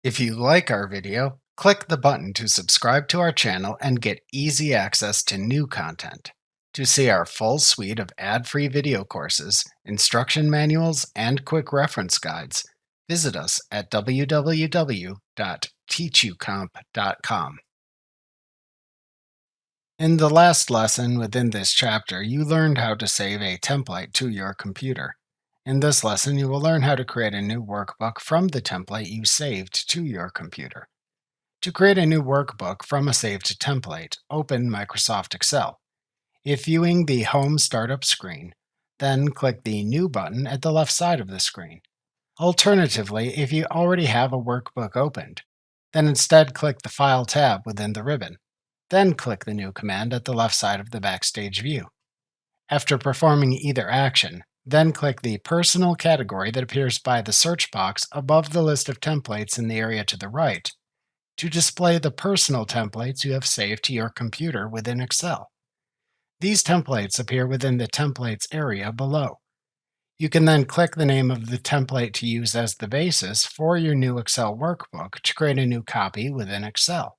If you like our video, click the button to subscribe to our channel and get easy access to new content. To see our full suite of ad-free video courses, instruction manuals, and quick reference guides, visit us at www.teachucomp.com. In the last lesson within this chapter, you learned how to save a template to your computer. In this lesson, you will learn how to create a new workbook from the template you saved to your computer. To create a new workbook from a saved template, open Microsoft Excel. If viewing the Home Startup screen, then click the New button at the left side of the screen. Alternatively, if you already have a workbook opened, then instead click the File tab within the ribbon. Then click the New command at the left side of the Backstage view. After performing either action, then click the Personal category that appears by the search box above the list of templates in the area to the right to display the personal templates you have saved to your computer within Excel. These templates appear within the Templates area below. You can then click the name of the template to use as the basis for your new Excel workbook to create a new copy within Excel.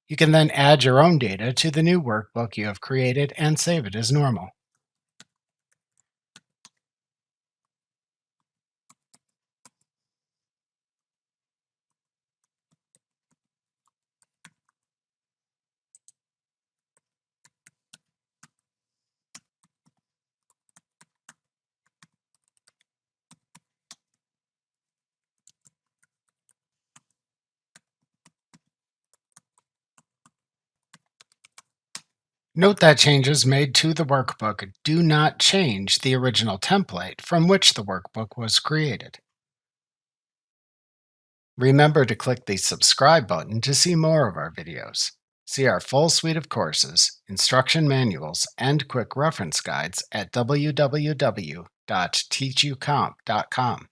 You can then add your own data to the new workbook you have created and save it as normal. Note that changes made to the workbook do not change the original template from which the workbook was created. Remember to click the subscribe button to see more of our videos. See our full suite of courses, instruction manuals, and quick reference guides at www.teachucomp.com.